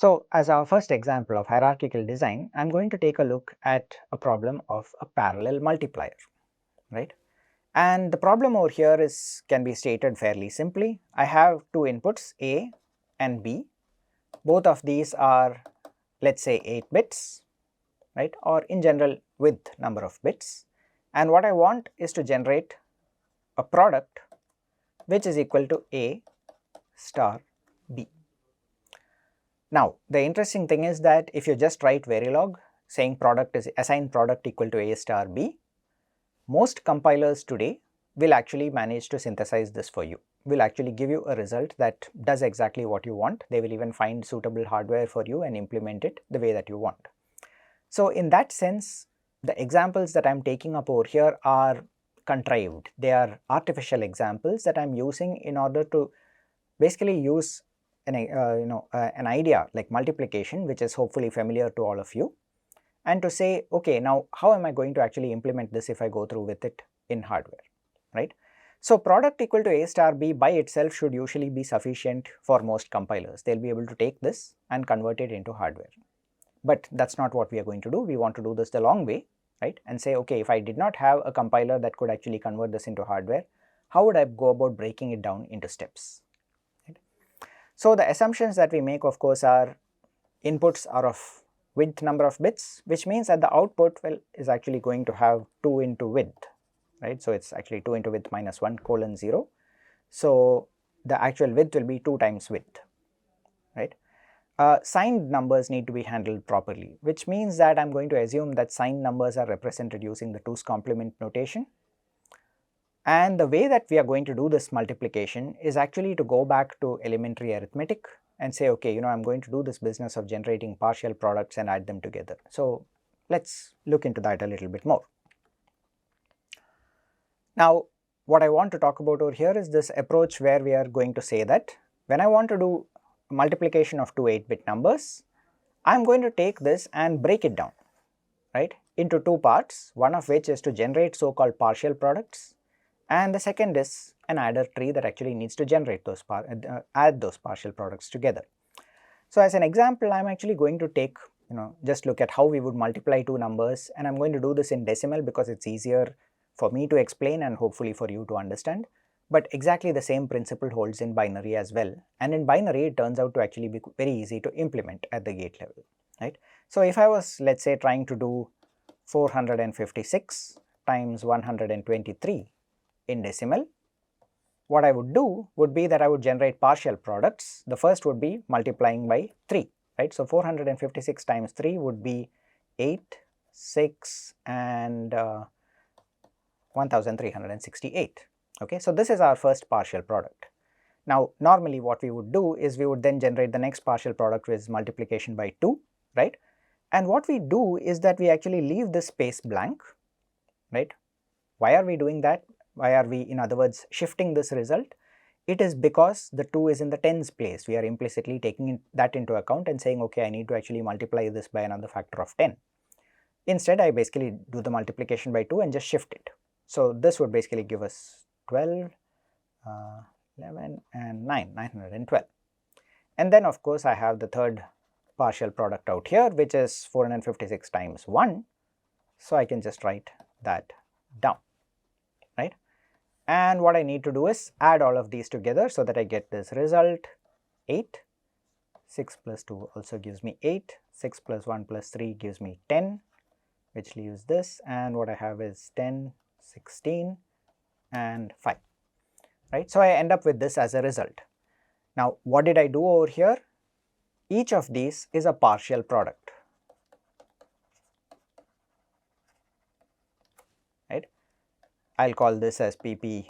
So as our first example of hierarchical design, I'm going to take a look at a problem of a parallel multiplier, right? And the problem over here can be stated fairly simply. I have two inputs A and B. Both of these are, let's say, 8 bits, right, or in general with number of bits, and what I want is to generate a product which is equal to A star B. Now the interesting thing is that if you just write Verilog saying assign product equal to A star B, most compilers today will actually manage to synthesize this for you, will actually give you a result that does exactly what you want. They will even find suitable hardware for you and implement it the way that you want. So in that sense, the examples that I am taking up over here are contrived. They are artificial examples that I am using in order to basically use an idea like multiplication, which is hopefully familiar to all of you, and to say, okay, now how am I going to actually implement this if I go through with it in hardware, right? So product equal to A star B by itself should usually be sufficient for most compilers. They'll be able to take this and convert it into hardware. But that's not what we are going to do. We want to do this the long way, right? And say, okay, if I did not have a compiler that could actually convert this into hardware, how would I go about breaking it down into steps? Right? So the assumptions that we make, of course, are inputs are of width number of bits, which means that the output, well, is actually going to have 2 into width, right? So it's actually 2 into width minus 1 colon 0. So the actual width will be 2 times width, right? Signed numbers need to be handled properly, which means that I'm going to assume that signed numbers are represented using the 2's complement notation. And the way that we are going to do this multiplication is actually to go back to elementary arithmetic and say, okay, I'm going to do this business of generating partial products and add them together. So let's look into that a little bit more. Now, what I want to talk about over here is this approach where we are going to say that when I want to do multiplication of two 8-bit numbers, I am going to take this and break it down, right, into two parts, one of which is to generate so-called partial products, and the second is an adder tree that actually needs to generate those add those partial products together. So as an example, I am actually going to take, just look at how we would multiply two numbers, and I am going to do this in decimal because it's easier for me to explain and hopefully for you to understand. But exactly the same principle holds in binary as well, and in binary it turns out to actually be very easy to implement at the gate level, right? So if I was, let's say, trying to do 456 times 123 in decimal, what I would do would be that I would generate partial products. The first would be multiplying by 3, right? So 456 times 3 would be 8, 6 and 1368. Okay, so this is our first partial product. Now normally what we would do is we would then generate the next partial product, which is multiplication by 2, right? And what we do is that we actually leave this space blank, right? Why are we doing that? Why are we, in other words, shifting this result? It is because the 2 is in the tens place. We are implicitly taking that into account and saying, okay, I need to actually multiply this by another factor of 10. Instead, I basically do the multiplication by 2 and just shift it. So this would basically give us 12, 11 and 912. And then of course I have the third partial product out here, which is 456 times 1. So I can just write that down, right? And what I need to do is add all of these together so that I get this result 8. 6 plus 2 also gives me 8. 6 plus 1 plus 3 gives me 10, which leaves this, and what I have is 10, 16 and 5, right? So I end up with this as a result. Now what did I do over here? Each of these is a partial product, right? I'll call this as PP,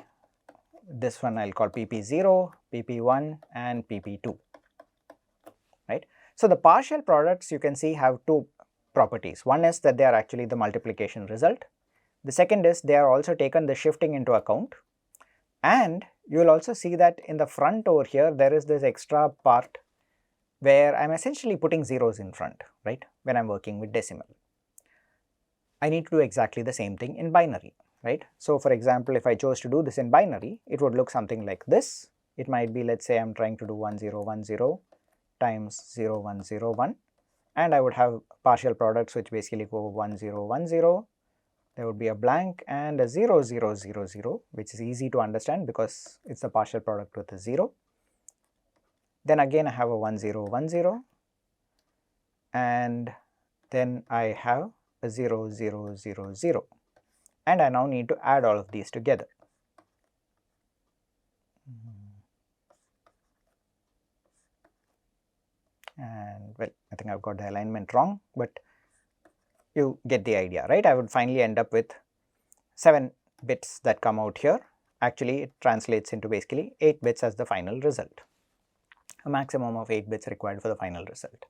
this one I'll call PP0, PP1 and PP2, right? So the partial products, you can see, have two properties. One is that they are actually the multiplication result. The second is they are also taken the shifting into account, and you will also see that in the front over here there is this extra part where I am essentially putting zeros in front, right, when I am working with decimal. I need to do exactly the same thing in binary, right? So for example, if I chose to do this in binary, it would look something like this. It might be, let's say I am trying to do 1010, times 0 1 0 1, and I would have partial products which basically go 1 0 1 0. There would be a blank and a 0 0 0 0, which is easy to understand because it's a partial product with a 0. Then again I have a 1 0 1 0, and then I have a 0 0 0 0, and I now need to add all of these together. And well, I think I've got the alignment wrong, but you get the idea, right? I would finally end up with 7 bits that come out here. Actually, it translates into basically 8 bits as the final result. A maximum of 8 bits required for the final result.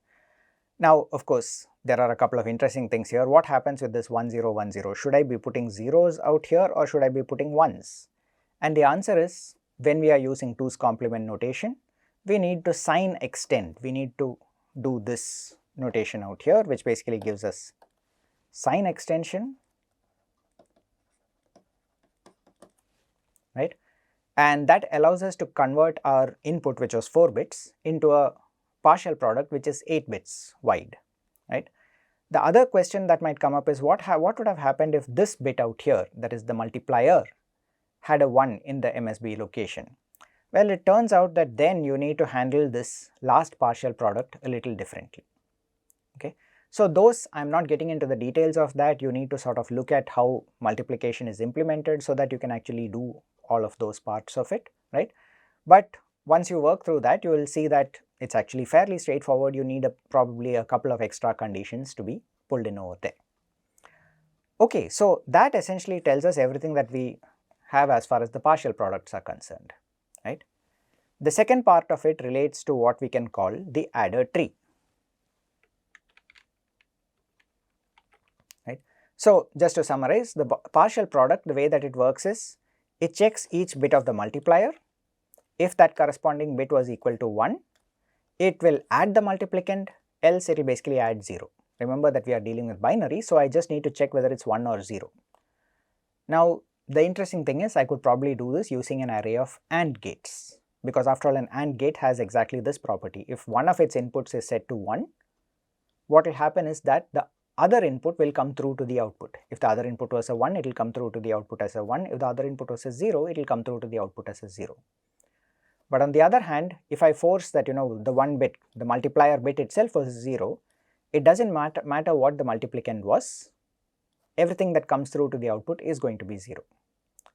Now, of course, there are a couple of interesting things here. What happens with this 1 0 1 0? Should I be putting zeros out here or should I be putting ones? And the answer is, when we are using 2's complement notation, we need to sign extend. We need to do this notation out here, which basically gives us sign extension, right? And that allows us to convert our input, which was 4 bits, into a partial product which is 8 bits wide, right? The other question that might come up is what would have happened if this bit out here, that is the multiplier, had a 1 in the MSB location? Well, it turns out that then you need to handle this last partial product a little differently, okay? So those, I'm not getting into the details of that. You need to sort of look at how multiplication is implemented so that you can actually do all of those parts of it, right? But once you work through that, you will see that it's actually fairly straightforward. You need probably a couple of extra conditions to be pulled in over there. Okay, so that essentially tells us everything that we have as far as the partial products are concerned, right? The second part of it relates to what we can call the adder tree, right? So just to summarize, the partial product, the way that it works is, it checks each bit of the multiplier. If that corresponding bit was equal to 1, it will add the multiplicand, else it will basically add 0. Remember that we are dealing with binary, so I just need to check whether it's 1 or 0. Now, the interesting thing is I could probably do this using an array of AND gates, because after all, an AND gate has exactly this property. If one of its inputs is set to 1, what will happen is that the other input will come through to the output. If the other input was a 1, it will come through to the output as a 1. If the other input was a 0, it will come through to the output as a 0. But on the other hand, if I force that, the one bit, the multiplier bit itself was 0, it doesn't matter what the multiplicand was, everything that comes through to the output is going to be 0.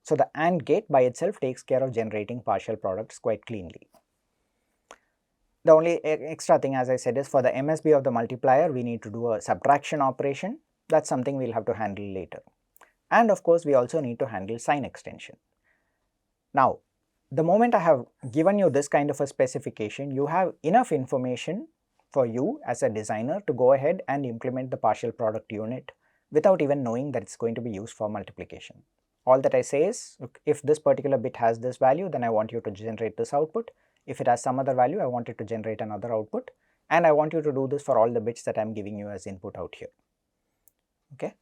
So the AND gate by itself takes care of generating partial products quite cleanly. The only extra thing, as I said, is for the MSB of the multiplier, we need to do a subtraction operation. That's something we'll have to handle later. And of course, we also need to handle sign extension. Now, the moment I have given you this kind of a specification, you have enough information for you as a designer to go ahead and implement the partial product unit without even knowing that it's going to be used for multiplication. All that I say is, if this particular bit has this value, then I want you to generate this output. If it has some other value, I want it to generate another output, and I want you to do this for all the bits that I am giving you as input out here, okay?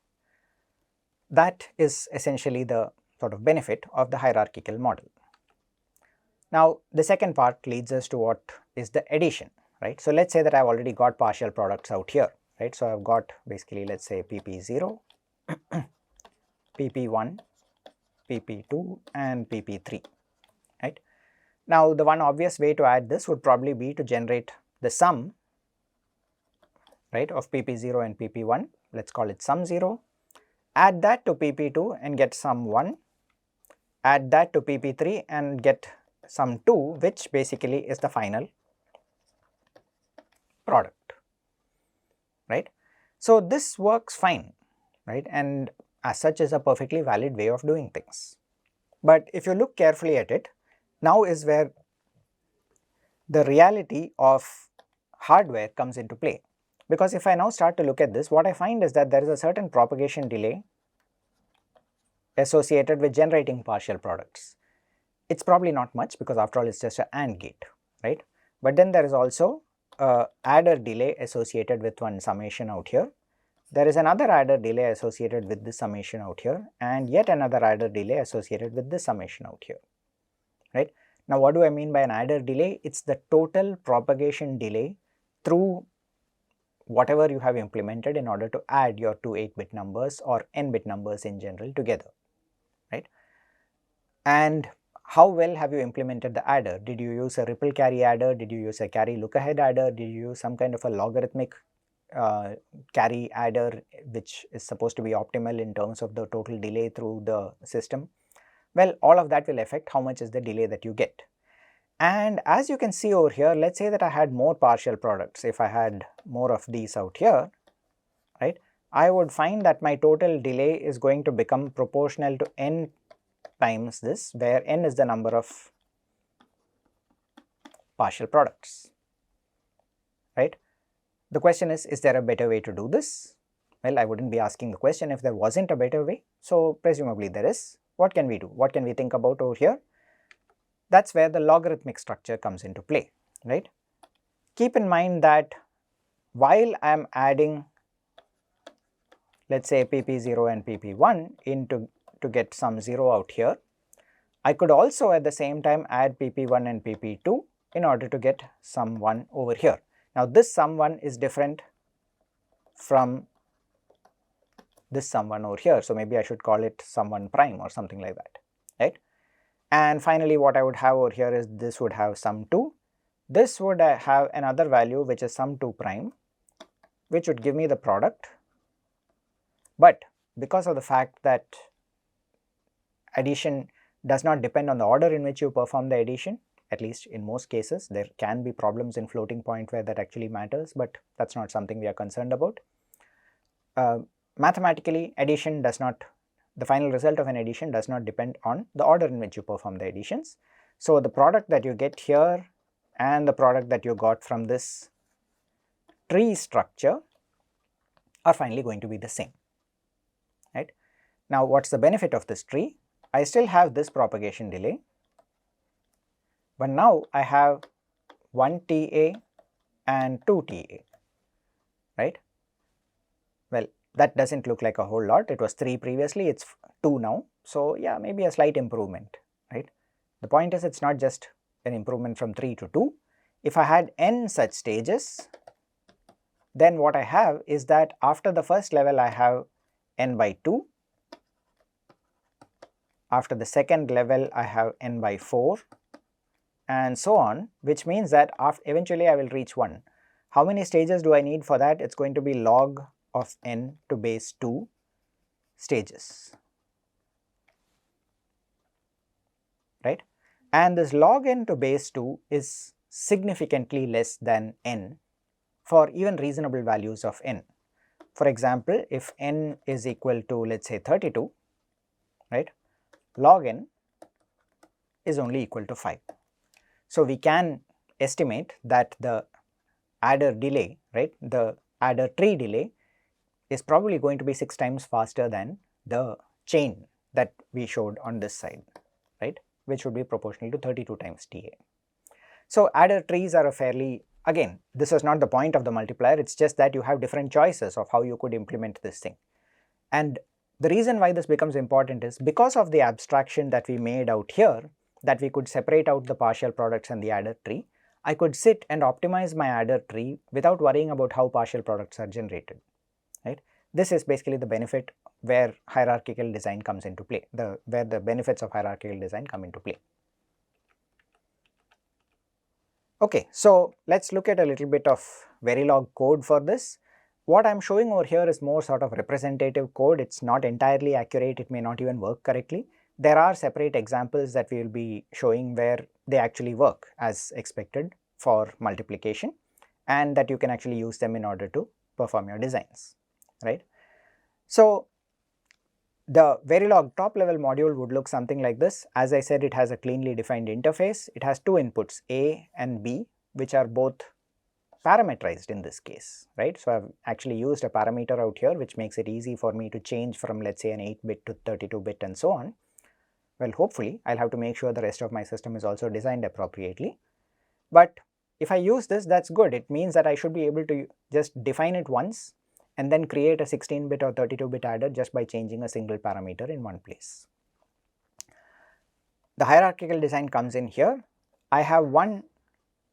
That is essentially the sort of benefit of the hierarchical model. Now, the second part leads us to what is the addition, right? So let's say that I've already got partial products out here, right? So I've got basically, let's say PP0, PP1, PP2 and PP3, right? Now, the one obvious way to add this would probably be to generate the sum, right, of PP0 and PP1, let's call it sum 0, add that to PP2 and get sum 1, add that to PP3 and get sum 2, which basically is the final product, right? So this works fine, right, and as such is a perfectly valid way of doing things. But if you look carefully at it, now is where the reality of hardware comes into play. Because if I now start to look at this, what I find is that there is a certain propagation delay associated with generating partial products. It's probably not much because after all it's just an AND gate, right? But then there is also a adder delay associated with one summation out here. There is another adder delay associated with this summation out here, and yet another adder delay associated with this summation out here, right? Now, what do I mean by an adder delay? It's the total propagation delay through whatever you have implemented in order to add your two 8-bit numbers or n-bit numbers in general together, right? And how well have you implemented the adder? Did you use a ripple carry adder? Did you use a carry look ahead adder? Did you use some kind of a logarithmic carry adder which is supposed to be optimal in terms of the total delay through the system? Well, all of that will affect how much is the delay that you get. And as you can see over here, let's say that I had more partial products. If I had more of these out here, right, I would find that my total delay is going to become proportional to n times this, where n is the number of partial products, right? The question is there a better way to do this? Well, I wouldn't be asking the question if there wasn't a better way. So presumably there is. What can we do? What can we think about over here? That's where the logarithmic structure comes into play, right? Keep in mind that while I am adding, let's say, pp0 and pp1 to get some 0 out here, I could also at the same time add pp1 and pp2 in order to get sum 1 over here. Now this sum 1 is different from this sum 1 over here, so maybe I should call it sum 1 prime or something like that, right? And finally what I would have over here is this would have sum 2, this would have another value which is sum 2 prime, which would give me the product. But because of the fact that addition does not depend on the order in which you perform the addition, at least in most cases, there can be problems in floating point where that actually matters, but that's not something we are concerned about. Mathematically, addition does not, the final result of an addition does not depend on the order in which you perform the additions. So the product that you get here and the product that you got from this tree structure are finally going to be the same, right? Now what's the benefit of this tree? I still have this propagation delay, but now I have 1 TA and 2 TA, right? Well, that doesn't look like a whole lot. It was 3 previously, it's 2 now. So yeah, maybe a slight improvement, right? The point is it's not just an improvement from 3 to 2. If I had n such stages, then what I have is that after the first level I have n by 2, after the second level I have n by 4, and so on, which means that eventually I will reach 1. How many stages do I need for that? It's going to be log of n to base 2 stages, right? And this log n to base 2 is significantly less than n for even reasonable values of n. For example, if n is equal to, let's say, 32, right, log n is only equal to 5. So we can estimate that the adder delay, right, the adder tree delay is probably going to be 6 times faster than the chain that we showed on this side, right, which would be proportional to 32 times TA. So adder trees are a fairly, again, this is not the point of the multiplier, it's just that you have different choices of how you could implement this thing. And the reason why this becomes important is because of the abstraction that we made out here, that we could separate out the partial products and the adder tree, I could sit and optimize my adder tree without worrying about how partial products are generated, right? This is basically the benefit where hierarchical design comes into play, where the benefits of hierarchical design come into play. Okay, so let's look at a little bit of Verilog code for this. What I'm showing over here is more sort of representative code. It's not entirely accurate, it may not even work correctly. There are separate examples that we will be showing where they actually work as expected for multiplication, and that you can actually use them in order to perform your designs, right? So the Verilog top level module would look something like this. As I said, it has a cleanly defined interface. It has 2 inputs, A and B, which are both parameterized in this case, right? So I've actually used a parameter out here, which makes it easy for me to change from, let's say, an 8-bit to 32-bit and so on. Well, hopefully I'll have to make sure the rest of my system is also designed appropriately. But if I use this, that's good. It means that I should be able to just define it once and then create a 16-bit or 32-bit adder just by changing a single parameter in one place. The hierarchical design comes in here. I have one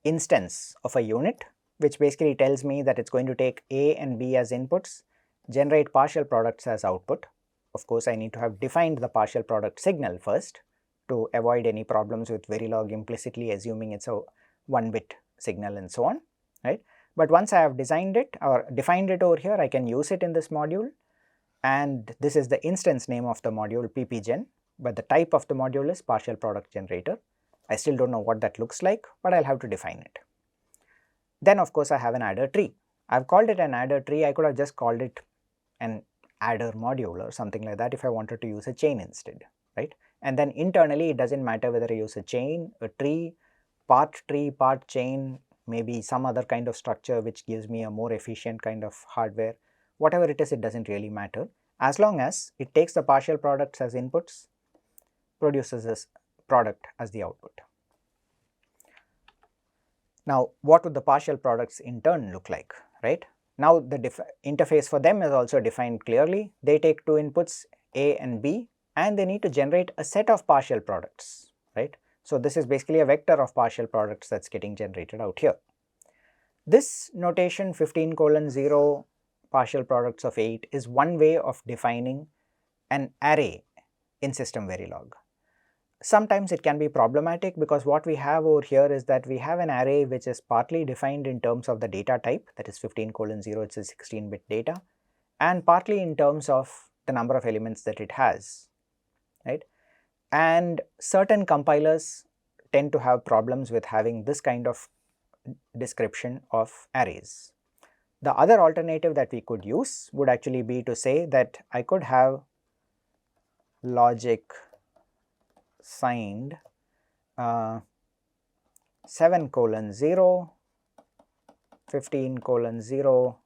instance of a unit which basically tells me that it's going to take A and B as inputs, generate partial products as output. Of course, I need to have defined the partial product signal first to avoid any problems with Verilog implicitly assuming it's a 1-bit signal and so on, right. But once I have designed it or defined it over here, I can use it in this module, and this is the instance name of the module ppgen, but the type of the module is partial product generator. I still don't know what that looks like, but I'll have to define it. Then of course I have an adder tree. I've called it an adder tree. I could have just called it an adder module or something like that if I wanted to use a chain instead, right. And then internally it doesn't matter whether I use a chain, a tree, part chain, maybe some other kind of structure which gives me a more efficient kind of hardware. Whatever it is, it doesn't really matter, as long as it takes the partial products as inputs, produces this product as the output. Now, what would the partial products in turn look like, right? Now, the interface for them is also defined clearly. They take two inputs A and B, and they need to generate a set of partial products, right? So, this is basically a vector of partial products that's getting generated out here. This notation 15:0 partial products of 8 is one way of defining an array in system Verilog. Sometimes it can be problematic because what we have over here is that we have an array which is partly defined in terms of the data type, that is 15:0, it's a 16-bit data, and partly in terms of the number of elements that it has, right. And certain compilers tend to have problems with having this kind of description of arrays. The other alternative that we could use would actually be to say that I could have logic signed 7:0, 15:0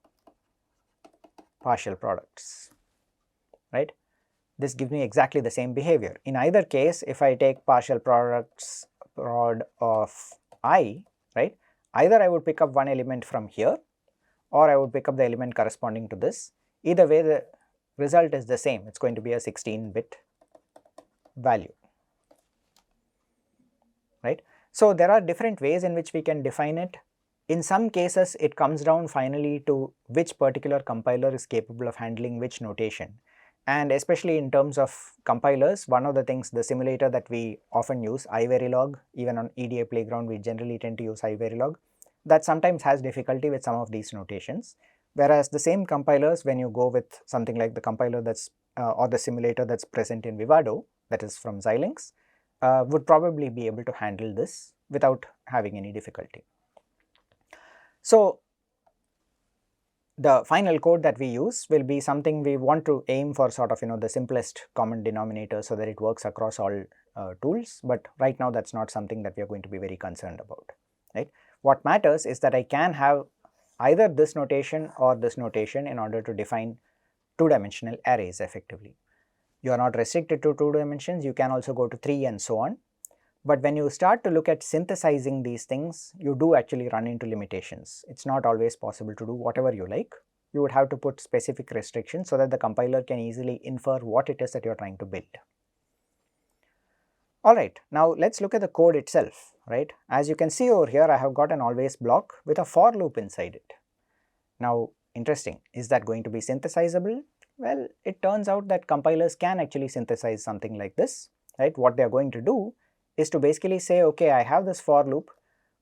partial products, right. This gives me exactly the same behavior. In either case, if I take partial products prod of I, right, either I would pick up one element from here or I would pick up the element corresponding to this. Either way, the result is the same. It's going to be a 16-bit value, right. So, there are different ways in which we can define it. In some cases, it comes down finally to which particular compiler is capable of handling which notation. And especially in terms of compilers, one of the things, the simulator that we often use, Verilog, even on EDA Playground, we generally tend to use Verilog, that sometimes has difficulty with some of these notations. Whereas the same compilers, when you go with something like the compiler that's or the simulator that's present in Vivado, that is from Xilinx, would probably be able to handle this without having any difficulty. So, the final code that we use will be something we want to aim for, sort of the simplest common denominator so that it works across all tools, but right now that's not something that we are going to be very concerned about, right. What matters is that I can have either this notation or this notation in order to define two-dimensional arrays effectively. You are not restricted to 2 dimensions, you can also go to 3 and so on. But when you start to look at synthesizing these things, you do actually run into limitations. It's not always possible to do whatever you like. You would have to put specific restrictions so that the compiler can easily infer what it is that you are trying to build. Alright, now let's look at the code itself, right. As you can see over here, I have got an always block with a for loop inside it. Now, interesting, is that going to be synthesizable? Well, it turns out that compilers can actually synthesize something like this, right. What they are going to do is to basically say, okay, I have this for loop.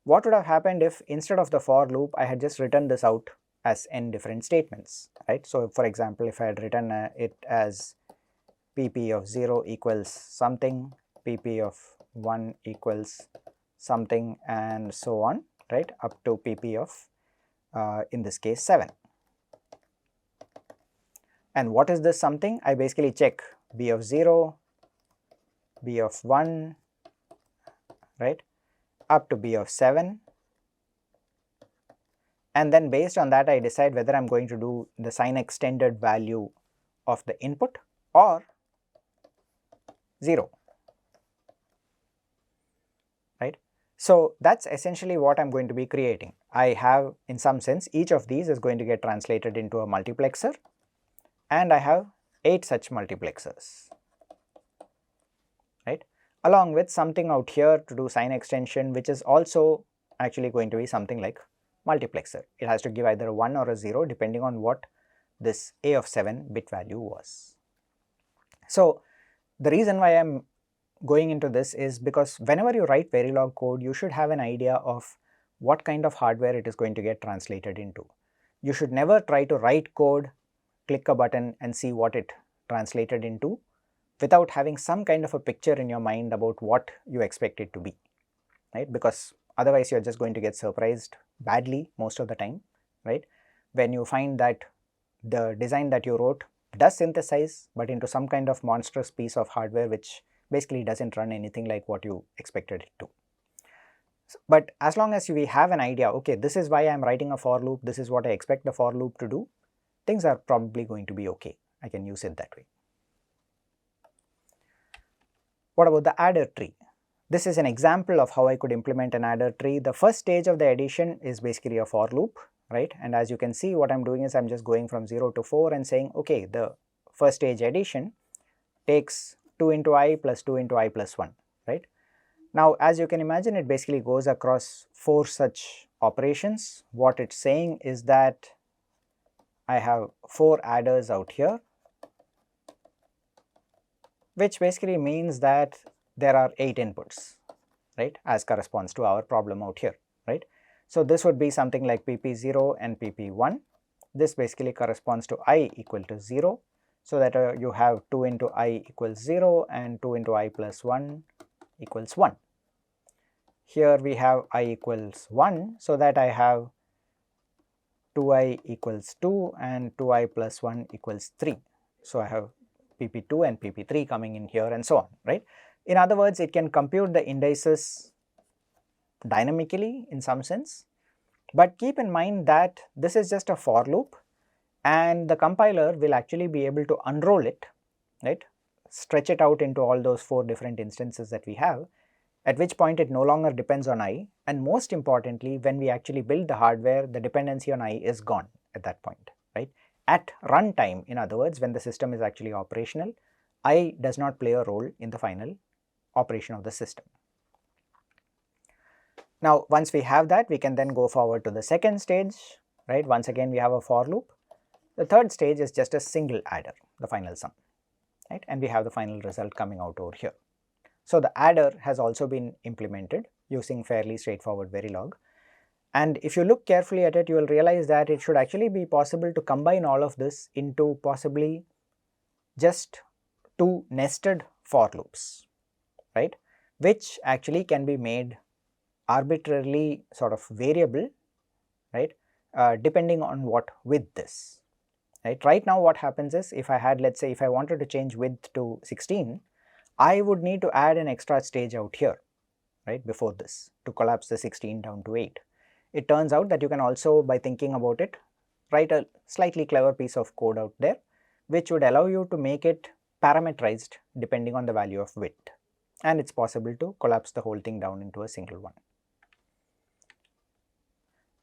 What would have happened if instead of the for loop, I had just written this out as n different statements, right. So, for example, if I had written it as pp of 0 equals something, pp of 1 equals something, and so on, right, up to pp of in this case 7. And what is this something? I basically check b of 0, b of 1, right, up to b of 7, and then based on that I decide whether I am going to do the sign extended value of the input or 0, right. So, that is essentially what I am going to be creating. I have, in some sense, each of these is going to get translated into a multiplexer, and I have 8 such multiplexers, right, along with something out here to do sign extension, which is also actually going to be something like multiplexer. It has to give either a 1 or a 0 depending on what this A of 7 bit value was. So the reason why I am going into this is because whenever you write Verilog code, you should have an idea of what kind of hardware it is going to get translated into. You should never try to write code, click a button and see what it translated into without having some kind of a picture in your mind about what you expect it to be, right? Because otherwise you are just going to get surprised badly most of the time, right? When you find that the design that you wrote does synthesize, but into some kind of monstrous piece of hardware which basically doesn't run anything like what you expected it to. But as long as we have an idea, okay, this is why I am writing a for loop, this is what I expect the for loop to do, things are probably going to be okay. I can use it that way. What about the adder tree? This is an example of how I could implement an adder tree. The first stage of the addition is basically a for loop, right? And as you can see, what I'm doing is I'm just going from 0 to 4 and saying, okay, the first stage addition takes 2 into I plus 2 into I plus 1, right? Now, as you can imagine, it basically goes across 4 such operations. What it's saying is that I have 4 adders out here, which basically means that there are 8 inputs, right, as corresponds to our problem out here, right. So this would be something like pp0 and pp1. This basically corresponds to I equal to 0, so that you have 2 into I equals 0 and 2 into I plus 1 equals 1. Here we have I equals 1, so that I have 2i equals 2 and 2i plus 1 equals 3. So I have pp2 and pp3 coming in here and so on, right. In other words, it can compute the indices dynamically in some sense, but keep in mind that this is just a for loop and the compiler will actually be able to unroll it, right, stretch it out into all those 4 different instances that we have, at which point it no longer depends on I, and most importantly, when we actually build the hardware, the dependency on I is gone at that point, right. At runtime, in other words, when the system is actually operational, I does not play a role in the final operation of the system. Now, once we have that, we can then go forward to the second stage, right. Once again, we have a for loop. The third stage is just a single adder, the final sum, right, and we have the final result coming out over here. So the adder has also been implemented using fairly straightforward Verilog. And if you look carefully at it, you will realize that it should actually be possible to combine all of this into possibly just 2 nested for loops, right, which actually can be made arbitrarily sort of variable, right, depending on what width is, right. Right now what happens is, if I had, let's say, if I wanted to change width to 16, I would need to add an extra stage out here, right, before this to collapse the 16 down to 8. It turns out that you can also, by thinking about it, write a slightly clever piece of code out there, which would allow you to make it parameterized depending on the value of width, and it's possible to collapse the whole thing down into a single one.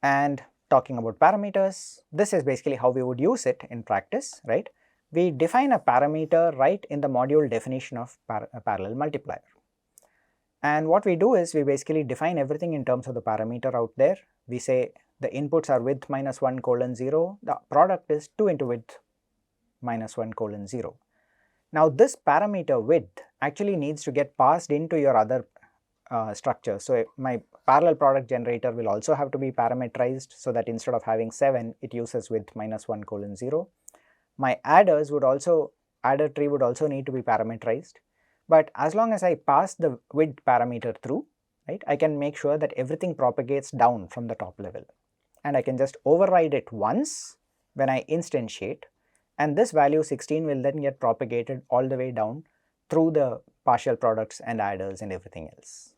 And talking about parameters, this is basically how we would use it in practice, right. We define a parameter right in the module definition of a parallel multiplier. And what we do is we basically define everything in terms of the parameter out there. We say the inputs are width minus 1 colon 0, the product is 2 into width minus 1 colon 0. Now this parameter width actually needs to get passed into your other structure. So my parallel product generator will also have to be parameterized, so that instead of having 7, it uses width minus 1 colon 0. My adders would also, adder tree would also need to be parameterized, but as long as I pass the width parameter through, right, I can make sure that everything propagates down from the top level, and I can just override it once when I instantiate, and this value 16 will then get propagated all the way down through the partial products and adders and everything else.